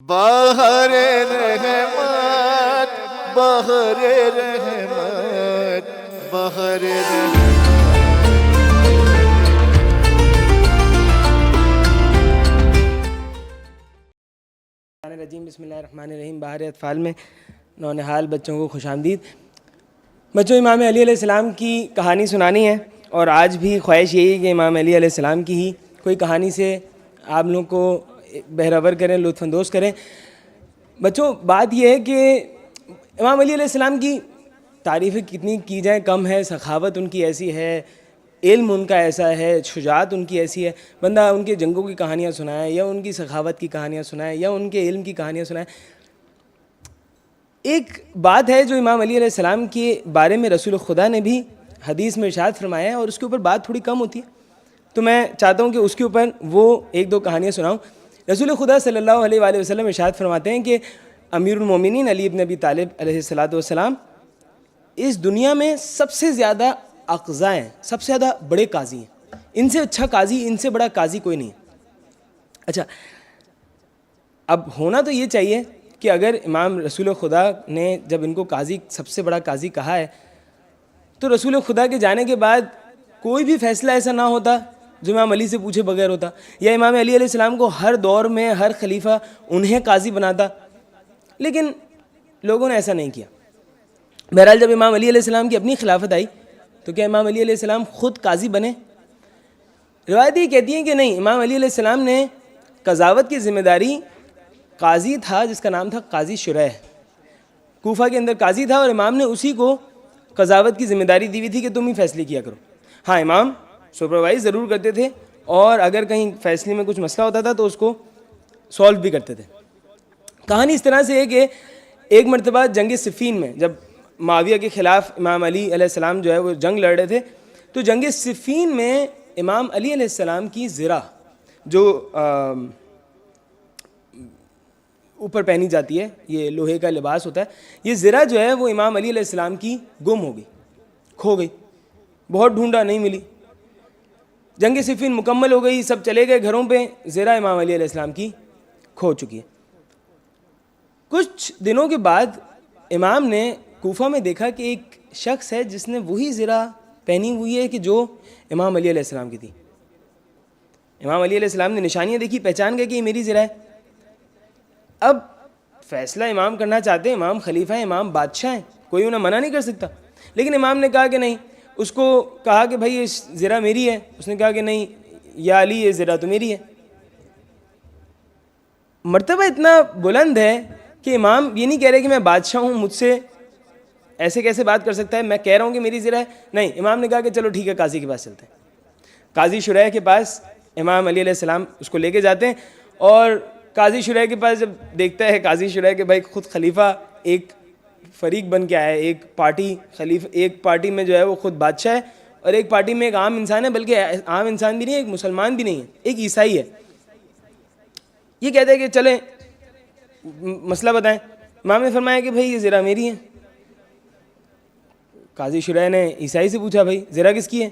بہر رحمت بہر رحمت بہر رحمت۔ رجیم بسم اللہ الرحمن الرحیم۔ بہار اطفال میں نونہال بچوں کو خوش آمدید۔ بچوں، امام علی علیہ السلام کی کہانی سنانی ہے، اور آج بھی خواہش یہی ہے کہ امام علی علیہ السلام کی ہی کوئی کہانی سے آپ لوگوں کو بہرور کریں، لطف اندوز کریں۔ بچوں، بات یہ ہے کہ امام علی علیہ السلام کی تعریفیں کتنی کی جائیں کم ہے۔ سخاوت ان کی ایسی ہے، علم ان کا ایسا ہے، شجاعت ان کی ایسی ہے، بندہ ان کے جنگوں کی کہانیاں سنائے یا ان کی سخاوت کی کہانیاں سنائے یا ان کے علم کی کہانیاں سنائے۔ ایک بات ہے جو امام علی علیہ السلام کے بارے میں رسول خدا نے بھی حدیث میں ارشاد فرمایا ہے، اور اس کے اوپر بات تھوڑی کم ہوتی ہے، تو میں چاہتا ہوں کہ اس کے اوپر وہ ایک دو کہانیاں سناؤں۔ رسول خدا صلی اللہ علیہ وآلہ وسلم ارشاد فرماتے ہیں کہ امیر المومنین علی بن ابی طالب علیہ السلام اس دنیا میں سب سے زیادہ اقضاء ہیں، سب سے زیادہ بڑے قاضی ہیں۔ ان سے اچھا قاضی، ان سے بڑا قاضی کوئی نہیں ہے۔ اچھا، اب ہونا تو یہ چاہیے کہ اگر امام رسول خدا نے جب ان کو قاضی، سب سے بڑا قاضی کہا ہے، تو رسول خدا کے جانے کے بعد کوئی بھی فیصلہ ایسا نہ ہوتا جو امام علی سے پوچھے بغیر ہوتا، یا امام علی علیہ السلام کو ہر دور میں ہر خلیفہ انہیں قاضی بناتا، لیکن لوگوں نے ایسا نہیں کیا۔ بہرحال جب امام علی علیہ السلام کی اپنی خلافت آئی تو کیا امام علی علیہ السلام خود قاضی بنے؟ روایت یہ کہتی ہیں کہ نہیں، امام علی علیہ السلام نے قضاوت کی ذمہ داری، قاضی تھا جس کا نام تھا قاضی شریح، کوفہ کے اندر قاضی تھا، اور امام نے اسی کو قضاوت کی ذمہ داری دی ہوئی تھی کہ تم ہی فیصلے کیا کرو۔ ہاں، امام سپروائز ضرور کرتے تھے، اور اگر کہیں فیصلے میں کچھ مسئلہ ہوتا تھا تو اس کو سولو بھی کرتے تھے۔ کہانی اس طرح سے ہے کہ ایک مرتبہ جنگ صفین میں جب معاویہ کے خلاف امام علی علیہ السلام جو ہے وہ جنگ لڑ رہے تھے، تو جنگ صفین میں امام علی علیہ السلام کی زرہ جو اوپر پہنی جاتی ہے، یہ لوہے کا لباس ہوتا ہے، یہ زرہ جو ہے وہ امام علی علیہ السلام کی گم ہو گئی، کھو گئی، بہت ڈھونڈا نہیں ملی۔ جنگ صفین مکمل ہو گئی، سب چلے گئے گھروں پہ، زرہ امام علی علیہ السلام کی کھو چکی ہے۔ کچھ دنوں کے بعد امام نے کوفہ میں دیکھا کہ ایک شخص ہے جس نے وہی زرہ پہنی ہوئی ہے کہ جو امام علی علیہ السلام کی تھی۔ امام علی علیہ السلام نے نشانیاں دیکھی، پہچان گئے کہ یہ میری زرہ ہے۔ اب فیصلہ امام کرنا چاہتے ہیں، امام خلیفہ ہیں، امام بادشاہ ہیں، کوئی انہیں منع نہیں کر سکتا، لیکن امام نے کہا کہ نہیں، اس کو کہا کہ بھائی یہ زرہ میری ہے، اس نے کہا کہ نہیں یا علی، یہ زرہ تو میری ہے۔ مرتبہ اتنا بلند ہے کہ امام یہ نہیں کہہ رہے کہ میں بادشاہ ہوں، مجھ سے ایسے کیسے بات کر سکتا ہے، میں کہہ رہا ہوں کہ میری زرہ ہے۔ نہیں، امام نے کہا کہ چلو ٹھیک ہے، قاضی کے پاس چلتے ہیں۔ قاضی شریح کے پاس امام علی علیہ السلام اس کو لے کے جاتے ہیں، اور قاضی شریح کے پاس جب دیکھتا ہے قاضی شریح کہ بھائی خود خلیفہ ایک فریق بن کے آیا ہے، ایک پارٹی خلیفہ، ایک پارٹی میں جو ہے وہ خود بادشاہ ہے، اور ایک پارٹی میں ایک عام انسان ہے، بلکہ عام انسان بھی نہیں ہے، ایک مسلمان بھی نہیں ہے، ایک عیسائی ہے۔ یہ کہتے ہیں کہ چلیں مسئلہ بتائیں۔ امام نے فرمایا کہ بھائی یہ زرہ میری ہے۔ قاضی شریح نے عیسائی سے پوچھا بھائی زرہ کس کی ہے؟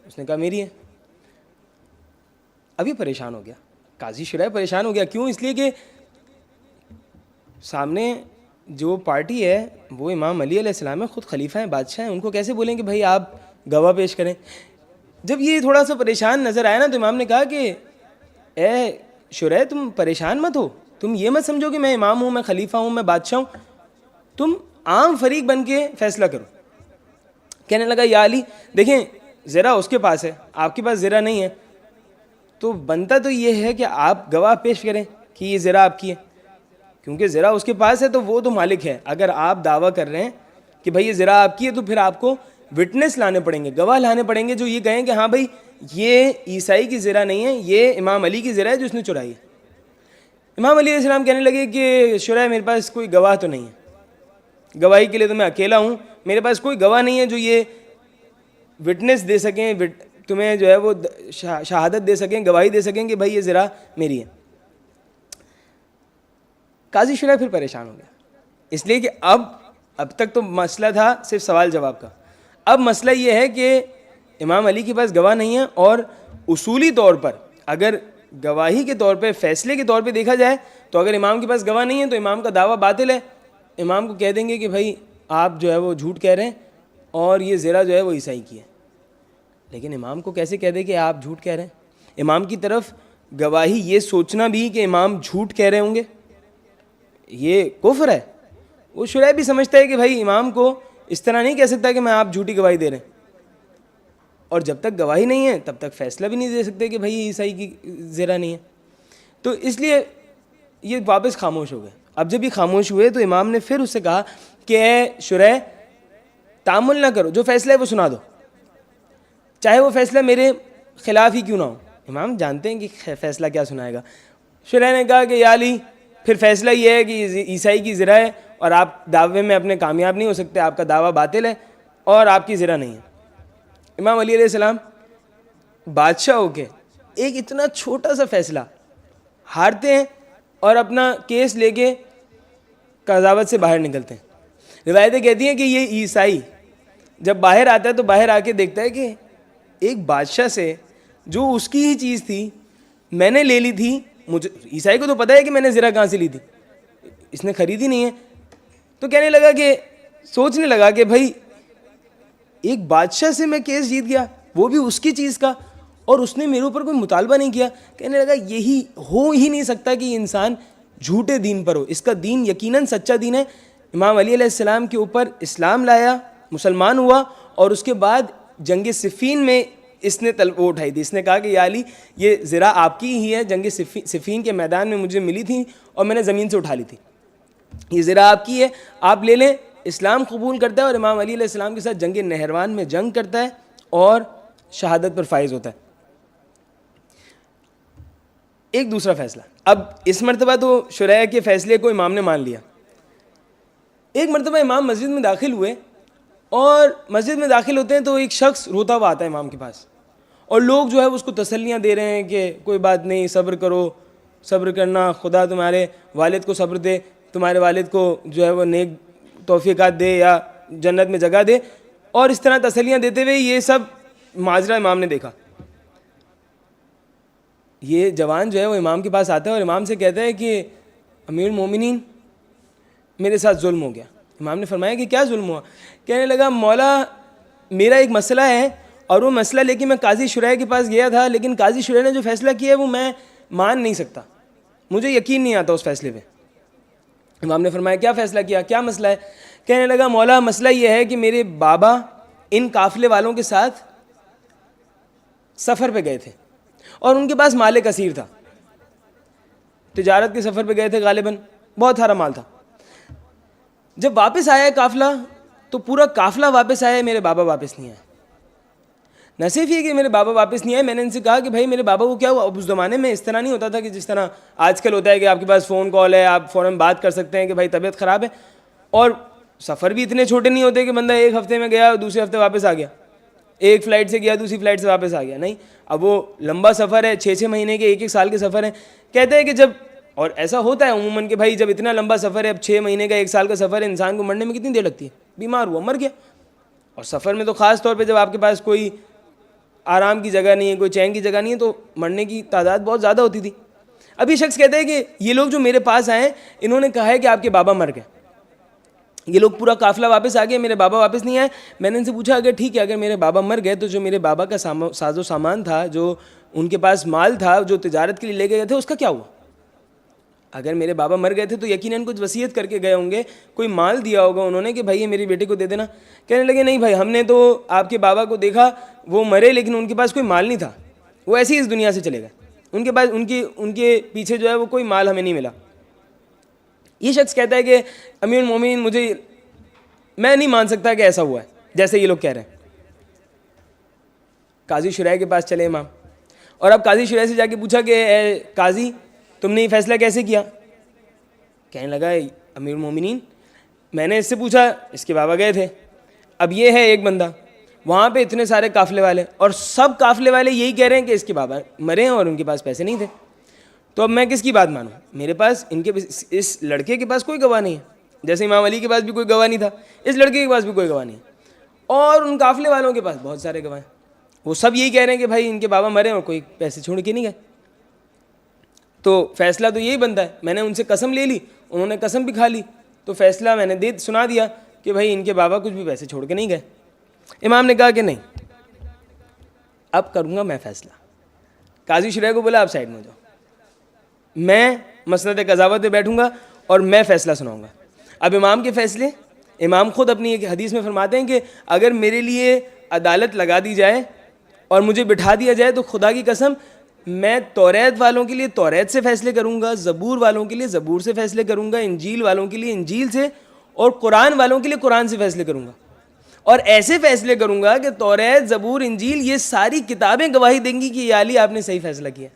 اس نے کہا میری ہے۔ ابھی پریشان ہو گیا قاضی شریح، پریشان ہو گیا۔ کیوں؟ اس لیے کہ سامنے جو پارٹی ہے وہ امام علی علیہ السلام ہے، خود خلیفہ ہیں، بادشاہ ہیں، ان کو کیسے بولیں کہ بھائی آپ گواہ پیش کریں؟ جب یہ تھوڑا سا پریشان نظر آیا نا، تو امام نے کہا کہ اے شریح، تم پریشان مت ہو، تم یہ مت سمجھو کہ میں امام ہوں، میں خلیفہ ہوں، میں بادشاہ ہوں، تم عام فریق بن کے فیصلہ کرو۔ کہنے لگا یا علی، دیکھیں زرہ اس کے پاس ہے، آپ کے پاس زرہ نہیں ہے، تو بنتا تو یہ ہے کہ آپ گواہ پیش کریں کہ یہ زرہ آپ کی ہے، کیونکہ زرہ اس کے پاس ہے تو وہ تو مالک ہے۔ اگر آپ دعویٰ کر رہے ہیں کہ بھائی یہ زرہ آپ کی ہے، تو پھر آپ کو وٹنس لانے پڑیں گے، گواہ لانے پڑیں گے جو یہ کہیں کہ ہاں بھائی یہ عیسائی کی زرہ نہیں ہے، یہ امام علی کی زرہ ہے جو اس نے چرائی ہے۔ امام علی علیہ السلام کہنے لگے کہ شریح، میرے پاس کوئی گواہ تو نہیں ہے، گواہی کے لیے تو میں اکیلا ہوں، میرے پاس کوئی گواہ نہیں ہے جو یہ وٹنس دے سکیں، تمہیں جو ہے وہ شہادت دے سکیں، گواہی دے سکیں کہ بھائی یہ زرہ میری ہے۔ قاضی شریح پھر پریشان ہو گیا، اس لیے کہ اب تک تو مسئلہ تھا صرف سوال جواب کا، اب مسئلہ یہ ہے کہ امام علی کے پاس گواہ نہیں ہے، اور اصولی طور پر اگر گواہی کے طور پہ, فیصلے کے طور پہ دیکھا جائے تو اگر امام کے پاس گواہ نہیں ہے تو امام کا دعویٰ باطل ہے. امام کو کہہ دیں گے کہ بھائی آپ جو ہے وہ جھوٹ کہہ رہے ہیں اور یہ زرہ جو ہے وہ عیسائی کی ہے. لیکن امام کو کیسے کہہ دے کہ آپ جھوٹ کہہ رہے ہیں؟ امام کی طرف گواہی یہ سوچنا بھی کہ امام جھوٹ کہہ رہے ہوں گے, یہ کفر ہے. وہ شریع بھی سمجھتا ہے کہ بھائی امام کو اس طرح نہیں کہہ سکتا کہ میں آپ جھوٹی گواہی دے رہے ہیں, اور جب تک گواہی نہیں ہے تب تک فیصلہ بھی نہیں دے سکتے کہ بھائی عیسائی کی زرہ نہیں ہے. تو اس لیے یہ واپس خاموش ہو گئے. اب جب یہ خاموش ہوئے تو امام نے پھر اس سے کہا کہ اے شریع تعامل نہ کرو, جو فیصلہ ہے وہ سنا دو, چاہے وہ فیصلہ میرے خلاف ہی کیوں نہ ہو. امام جانتے ہیں کہ فیصلہ کیا سنائے گا. شریع نے کہا کہ یا علی پھر فیصلہ یہ ہے کہ عیسائی کی زرہ ہے اور آپ دعوے میں اپنے کامیاب نہیں ہو سکتے, آپ کا دعویٰ باطل ہے اور آپ کی زرہ نہیں ہے. امام علی علیہ السلام بادشاہ ہو کے ایک اتنا چھوٹا سا فیصلہ ہارتے ہیں اور اپنا کیس لے کے قضاوت سے باہر نکلتے ہیں. روایتیں کہتی ہیں کہ یہ عیسائی جب باہر آتا ہے تو باہر آ کے دیکھتا ہے کہ ایک بادشاہ سے جو اس کی ہی چیز تھی میں نے لے لی تھی, مجھے عیسائی کو تو پتہ ہے کہ میں نے زرہ کہاں سے لی تھی, اس نے خریدی نہیں ہے. تو کہنے لگا کہ سوچنے لگا کہ بھائی ایک بادشاہ سے میں کیس جیت گیا, وہ بھی اس کی چیز کا, اور اس نے میرے اوپر کوئی مطالبہ نہیں کیا. کہنے لگا یہی ہو ہی نہیں سکتا کہ یہ انسان جھوٹے دین پر ہو, اس کا دین یقیناً سچا دین ہے. امام علی علیہ السلام کے اوپر اسلام لایا, مسلمان ہوا, اور اس کے بعد جنگ صفین میں اس نے وہ اٹھائی تھی. اس نے کہا کہ یا علی یہ زرہ آپ کی ہی ہے, جنگ صفین کے میدان میں مجھے ملی تھی اور میں نے زمین سے اٹھا لی تھی, یہ زرہ آپ کی ہے, آپ لے لیں. اسلام قبول کرتا ہے اور امام علی علیہ السلام کے ساتھ جنگ نہروان میں جنگ کرتا ہے اور شہادت پر فائز ہوتا ہے. ایک دوسرا فیصلہ, اب اس مرتبہ تو شریع کے فیصلے کو امام نے مان لیا. ایک مرتبہ امام مسجد میں داخل ہوئے, اور مسجد میں داخل ہوتے ہیں تو ایک شخص روتا ہوا آتا ہے امام کے پاس, اور لوگ جو ہے اس کو تسلیاں دے رہے ہیں کہ کوئی بات نہیں, صبر کرو, صبر کرنا, خدا تمہارے والد کو صبر دے, تمہارے والد کو جو ہے وہ نیک توفیقات دے یا جنت میں جگہ دے, اور اس طرح تسلیاں دیتے ہوئے یہ سب ماجرا امام نے دیکھا. یہ جوان جو ہے وہ امام کے پاس آتا ہے اور امام سے کہتا ہے کہ امیر المومنین میرے ساتھ ظلم ہو گیا. امام نے فرمایا کہ کیا ظلم ہوا؟ کہنے لگا مولا میرا ایک مسئلہ ہے, اور وہ مسئلہ لے کے میں قاضی شریع کے پاس گیا تھا, لیکن قاضی شریع نے جو فیصلہ کیا ہے وہ میں مان نہیں سکتا, مجھے یقین نہیں آتا اس فیصلے پہ. امام نے فرمایا کیا فیصلہ کیا, کیا مسئلہ ہے؟ کہنے لگا مولا مسئلہ یہ ہے کہ میرے بابا ان قافلے والوں کے ساتھ سفر پہ گئے تھے اور ان کے پاس مال کثیر تھا, تجارت کے سفر پہ گئے تھے, غالباً بہت سارا مال تھا. جب واپس آیا قافلہ تو پورا قافلہ واپس آیا, میرے بابا واپس نہیں آئے. نہ صرف یہ کہ میرے بابا واپس نہیں آئے, میں نے ان سے کہا کہ بھائی میرے بابا کو کیا ہوا؟ اب اس زمانے میں اس طرح نہیں ہوتا تھا کہ جس طرح آج کل ہوتا ہے کہ آپ کے پاس فون کال ہے, آپ فوراً بات کر سکتے ہیں کہ بھائی طبیعت خراب ہے, اور سفر بھی اتنے چھوٹے نہیں ہوتے کہ بندہ ایک ہفتے میں گیا اور دوسرے ہفتے واپس آ گیا, ایک فلائٹ سے گیا دوسری فلائٹ سے واپس آ گیا. نہیں, اب وہ لمبا سفر ہے, 6 مہینے کے, 1 سال کے سفر ہیں. کہتے ہیں کہ جب, اور ایسا ہوتا ہے عموماً کہ بھائی جب اتنا لمبا سفر ہے, اب 6 مہینے کا 1 سال کا سفر ہے, انسان کو مرنے میں کتنی دیر لگتی ہے؟ بیمار ہوا مر گیا. اور سفر میں تو خاص طور پہ جب آپ کے پاس کوئی آرام کی جگہ نہیں ہے, کوئی چین کی جگہ نہیں ہے, تو مرنے کی تعداد بہت زیادہ ہوتی تھی. اب یہ شخص کہتا ہے کہ یہ لوگ جو میرے پاس آئے انہوں نے کہا ہے کہ آپ کے بابا مر گئے. یہ لوگ پورا قافلہ واپس آ گئے, میرے بابا واپس نہیں آئے. میں نے ان سے پوچھا اگر ٹھیک ہے, اگر میرے بابا مر گئے تو جو میرے بابا کا ساز و سامان تھا, جو ان کے پاس مال تھا, جو تجارت کے لیے لے گئے تھے, اس کا کیا ہوا؟ اگر میرے بابا مر گئے تھے تو یقیناً کچھ وصیت کر کے گئے ہوں گے, کوئی مال دیا ہوگا انہوں نے کہ بھائی یہ میری بیٹے کو دے دینا. کہنے لگے نہیں بھائی, ہم نے تو آپ کے بابا کو دیکھا, وہ مرے لیکن ان کے پاس کوئی مال نہیں تھا, وہ ایسے ہی اس دنیا سے چلے گئے, ان کے پاس ان کے پیچھے جو ہے وہ کوئی مال ہمیں نہیں ملا. یہ شخص کہتا ہے کہ امیر المومنین میں نہیں مان سکتا کہ ایسا ہوا ہے جیسے یہ لوگ کہہ رہے ہیں. قاضی شریع کے پاس چلے امام, اور اب قاضی شریع سے جا کے پوچھا کہ اے قاضی تم نے یہ فیصلہ کیسے کیا؟ کہنے لگا امیر المومنین میں نے اس سے پوچھا, اس کے بابا گئے تھے, اب یہ ہے ایک بندہ, وہاں پہ اتنے سارے قافلے والے, اور سب قافلے والے یہی کہہ رہے ہیں کہ اس کے بابا مرے ہیں اور ان کے پاس پیسے نہیں تھے, تو اب میں کس کی بات مانوں؟ میرے پاس اس لڑکے کے پاس کوئی گواہ نہیں ہے, جیسے امام علی کے پاس بھی کوئی گواہ نہیں تھا, اس لڑکے کے پاس بھی کوئی گواہ نہیں ہے, اور ان قافلے والوں کے پاس بہت سارے گواہ ہیں, وہ سب یہی کہہ رہے ہیں کہ بھائی ان کے بابا مرے اور کوئی پیسے چھوڑ کے نہیں گئے. تو فیصلہ تو یہی بنتا ہے. میں نے ان سے قسم لے لی, انہوں نے قسم بھی کھا لی, تو فیصلہ میں نے سنا دیا کہ بھائی ان کے بابا کچھ بھی پیسے چھوڑ کے نہیں گئے. امام نے کہا کہ نہیں, اب کروں گا میں فیصلہ. قاضی شرح کو بولا آپ سائڈ میں جاؤ, میں مسند قضاوت پہ بیٹھوں گا اور میں فیصلہ سناؤں گا. اب امام کے فیصلے, امام خود اپنی ایک حدیث میں فرماتے ہیں کہ اگر میرے لیے عدالت لگا دی جائے اور مجھے بٹھا دیا جائے تو خدا کی قسم میں توریت والوں کے لیے توریت سے فیصلے کروں گا, زبور والوں کے لیے زبور سے فیصلے کروں گا, انجیل والوں کے لیے انجیل سے, اور قرآن والوں کے لیے قرآن سے فیصلے کروں گا. اور ایسے فیصلے کروں گا کہ توریت, زبور, انجیل یہ ساری کتابیں گواہی دیں گی کہ یا علی آپ نے صحیح فیصلہ کیا.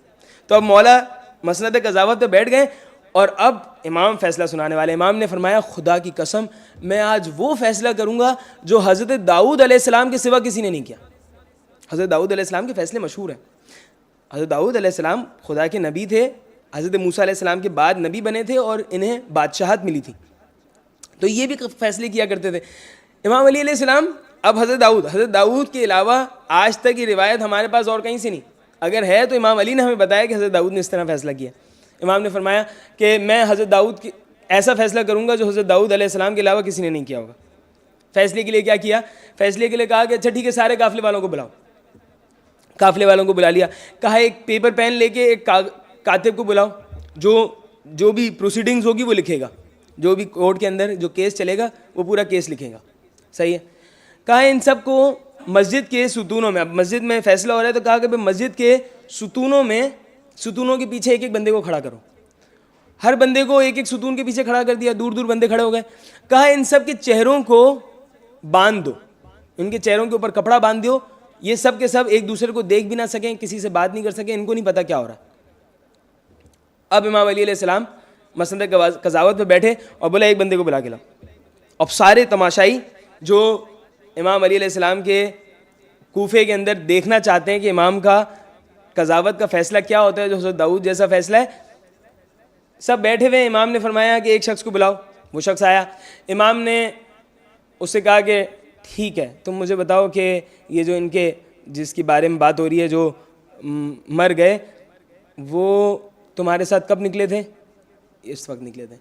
تو اب مولا مسند قضاوت پہ بیٹھ گئے اور اب امام فیصلہ سنانے والے. امام نے فرمایا خدا کی قسم میں آج وہ فیصلہ کروں گا جو حضرت داؤد علیہ السلام کے سوا کسی نے نہیں کیا. حضرت داؤد علیہ السلام کے فیصلے مشہور ہیں. حضرت داؤد علیہ السلام خدا کے نبی تھے, حضرت موسیٰ علیہ السلام کے بعد نبی بنے تھے اور انہیں بادشاہت ملی تھی, تو یہ بھی فیصلے کیا کرتے تھے. امام علی علیہ السلام, اب حضرت داؤد کے علاوہ آج تک یہ روایت ہمارے پاس اور کہیں سے نہیں, اگر ہے تو امام علی نے ہمیں بتایا کہ حضرت داؤد نے اس طرح فیصلہ کیا. امام نے فرمایا کہ میں حضرت داؤد کی ایسا فیصلہ کروں گا جو حضرت داؤد علیہ السلام کے علاوہ کسی نے نہیں کیا ہوگا. فیصلے کے لیے کیا کیا, فیصلے کے لیے کہا کہ اچھا ٹھیک ہے سارے قافلے والوں کو بلاؤ. قافلے والوں کو بلا لیا, کہا ایک پیپر پین لے کے ایک کاتب کو بلاؤ جو بھی پروسیڈنگز ہوگی وہ لکھے گا, جو بھی کورٹ کے اندر جو کیس چلے گا وہ پورا کیس لکھے گا. صحیح ہے. کہا ان سب کو مسجد کے ستونوں میں, اب مسجد میں فیصلہ ہو رہا ہے تو کہا کہ مسجد کے ستونوں کے پیچھے ایک ایک بندے کو کھڑا کرو. ہر بندے کو ایک ایک ستون کے پیچھے کھڑا کر دیا, دور دور بندے کھڑے ہو گئے. کہا ان سب کے چہروں کو باندھ دو, ان کے چہروں کے اوپر کپڑا باندھ دو, یہ سب کے سب ایک دوسرے کو دیکھ بھی نہ سکیں, کسی سے بات نہیں کر سکیں, ان کو نہیں پتا کیا ہو رہا. اب امام علی علیہ السلام مسند قضاوت پہ بیٹھے اور بولا ایک بندے کو بلا کے لاؤ. اب سارے تماشائی جو امام علی علیہ السلام کے کوفے کے اندر دیکھنا چاہتے ہیں کہ امام کا قضاوت کا فیصلہ کیا ہوتا ہے جو حضرت داؤد جیسا فیصلہ ہے, سب بیٹھے ہوئے. امام نے فرمایا کہ ایک شخص کو بلاؤ. وہ شخص آیا. امام نے اس سے کہا کہ ٹھیک ہے تم مجھے بتاؤ کہ یہ جو ان کے جس کے بارے میں بات ہو رہی ہے جو مر گئے وہ تمہارے ساتھ کب نکلے تھے؟ اس وقت نکلے تھے.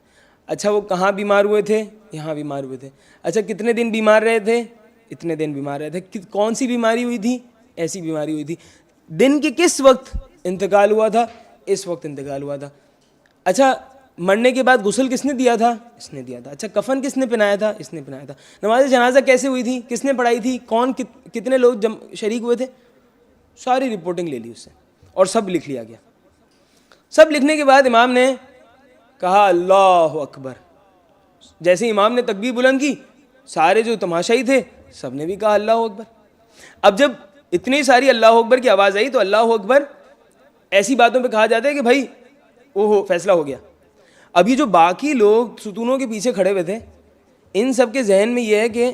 اچھا وہ کہاں بیمار ہوئے تھے؟ یہاں بیمار ہوئے تھے. اچھا کتنے دن بیمار رہے تھے؟ اتنے دن بیمار رہے تھے. کون سی بیماری ہوئی تھی؟ ایسی بیماری ہوئی تھی. دن کے کس وقت انتقال ہوا تھا؟ اس وقت انتقال ہوا تھا. اچھا مرنے کے بعد غسل کس نے دیا تھا؟ اس نے دیا تھا. اچھا کفن کس نے پہنایا تھا؟ اس نے پہنایا تھا. نماز جنازہ کیسے ہوئی تھی؟ کس نے پڑھائی تھی؟ کون کتنے لوگ شریک ہوئے تھے؟ ساری رپورٹنگ لے لی اس سے اور سب لکھ لیا گیا. سب لکھنے کے بعد امام نے کہا اللہ اکبر. جیسے امام نے تکبیر بلند کی سارے جو تماشائی تھے سب نے بھی کہا اللہ اکبر. اب جب اتنی ساری اللہ اکبر کی آواز آئی تو اللہ اکبر ایسی باتوں پہ کہا جاتا ہے کہ بھائی وہ فیصلہ ہو گیا. اب یہ جو باقی لوگ ستونوں کے پیچھے کھڑے ہوئے تھے ان سب کے ذہن میں یہ ہے کہ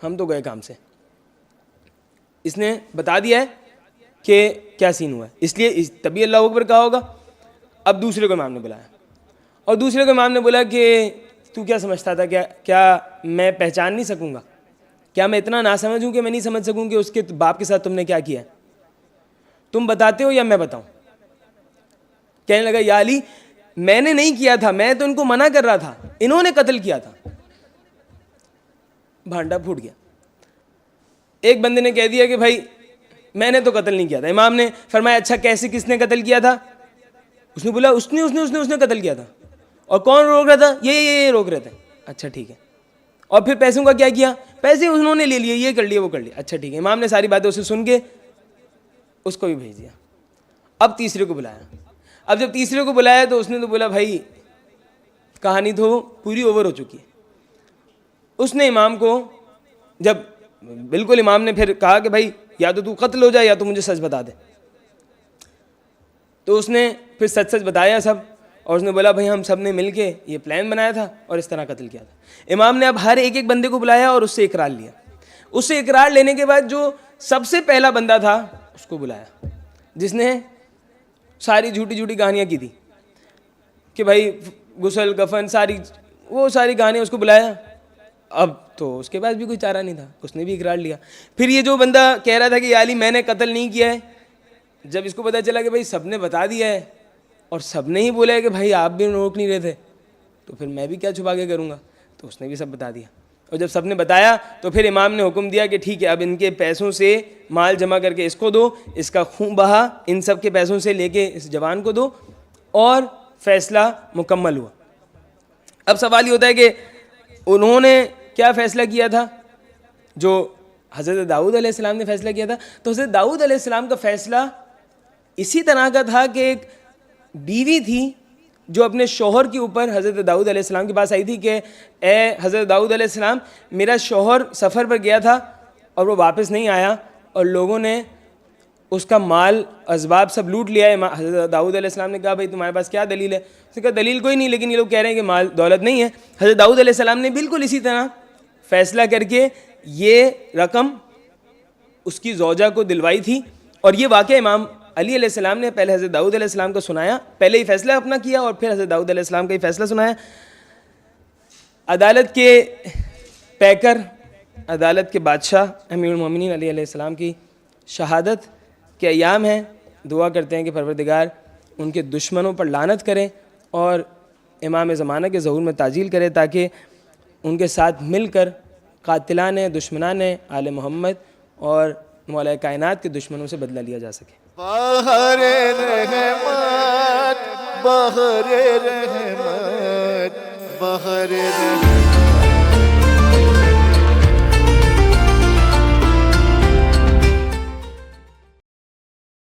ہم تو گئے کام سے, اس نے بتا دیا ہے کہ کیا سین ہوا ہے, اس لیے تبھی اللہ اکبر کہا ہوگا. اب دوسرے کو امام نے بلایا اور دوسرے کو امام نے بولا کہ تو کیا سمجھتا تھا, کیا میں پہچان نہیں سکوں گا؟ کیا میں اتنا نہ سمجھوں کہ میں نہیں سمجھ سکوں کہ اس کے باپ کے ساتھ تم نے کیا کیا ہے؟ تم بتاتے ہو یا میں بتاؤں؟ کہنے لگا یا علی میں نے نہیں کیا تھا, میں تو ان کو منع کر رہا تھا, انہوں نے قتل کیا تھا. بھانڈا پھوٹ گیا. ایک بندے نے کہہ دیا کہ بھائی میں نے تو قتل نہیں کیا تھا. امام نے فرمایا اچھا کیسے, کس نے قتل کیا تھا؟ اس نے بولا اس نے قتل کیا تھا. اور کون روک رہا تھا؟ یہ روک رہے تھے. اچھا ٹھیک ہے. اور پھر پیسوں کا کیا کیا؟ پیسے انہوں نے لے لیے, یہ کر لیا وہ کر لیا. اچھا ٹھیک ہے. امام نے ساری باتیں اسے سن کے اس کو بھی بھیج دیا. اب تیسرے کو بلایا. اب جب تیسرے کو بلایا تو اس نے تو بولا بھائی کہانی تو پوری اوور ہو چکی ہے. اس نے امام کو جب بالکل امام نے پھر کہا کہ بھائی یا تو قتل ہو جائے یا تو مجھے سچ بتا دے, تو اس نے پھر سچ بتایا سب. اور اس نے بولا بھائی ہم سب نے مل کے یہ پلان بنایا تھا اور اس طرح قتل کیا تھا. امام نے اب ہر ایک بندے کو بلایا اور اس سے اقرار لیا. اس سے اقرار لینے کے بعد جو سب سے پہلا بندہ تھا اس کو بلایا جس نے ساری جھوٹی کہانیاں کی تھی کہ بھائی غسل کفن ساری کہانیاں, اس کو بلایا. اب تو اس کے پاس بھی کوئی چارہ نہیں تھا, اس نے بھی اقرار لیا. پھر یہ جو بندہ کہہ رہا تھا کہ یا علی میں نے قتل نہیں کیا ہے, جب اس کو پتہ چلا کہ بھائی سب نے بتا دیا ہے اور سب نے ہی بولا ہے کہ بھائی آپ بھی روک نہیں رہے تھے, تو پھر میں بھی کیا چھپا کے کروں گا. تو اس نے بھی سب بتا دیا, اور جب سب نے بتایا تو پھر امام نے حکم دیا کہ ٹھیک ہے اب ان کے پیسوں سے مال جمع کر کے اس کو دو, اس کا خون بہا ان سب کے پیسوں سے لے کے اس جوان کو دو, اور فیصلہ مکمل ہوا. اب سوال یہ ہوتا ہے کہ انہوں نے کیا فیصلہ کیا تھا جو حضرت داؤد علیہ السلام نے فیصلہ کیا تھا؟ تو حضرت داؤد علیہ السلام کا فیصلہ اسی طرح کا تھا کہ ایک بیوی تھی جو اپنے شوہر کے اوپر حضرت داؤد علیہ السلام کے پاس آئی تھی کہ اے حضرت داؤد علیہ السلام, میرا شوہر سفر پر گیا تھا اور وہ واپس نہیں آیا, اور لوگوں نے اس کا مال اسباب سب لوٹ لیا ہے. حضرت داؤد علیہ السلام نے کہا بھائی تمہارے پاس کیا دلیل ہے؟ اس نے کہا دلیل کوئی نہیں, لیکن یہ لوگ کہہ رہے ہیں کہ مال دولت نہیں ہے. حضرت داؤد علیہ السلام نے بالکل اسی طرح فیصلہ کر کے یہ رقم اس کی زوجہ کو دلوائی تھی, اور یہ واقعہ امام علی علیہ السلام نے پہلے حضرت داؤد علیہ السلام کو سنایا, پہلے ہی فیصلہ اپنا کیا اور پھر حضرت داؤد علیہ السلام کا ہی فیصلہ سنایا. عدالت کے پیکر, عدالت کے بادشاہ امیر المومنین علی علیہ السلام کی شہادت کے ایام ہیں. دعا کرتے ہیں کہ پروردگار ان کے دشمنوں پر لعنت کرے اور امام زمانہ کے ظہور میں تعجیل کرے, تاکہ ان کے ساتھ مل کر قاتلان دشمنان آل محمد اور مولا کائنات کے دشمنوں سے بدلہ لیا جا سکے. بہر رحمت بہر رحمت بہر رحمت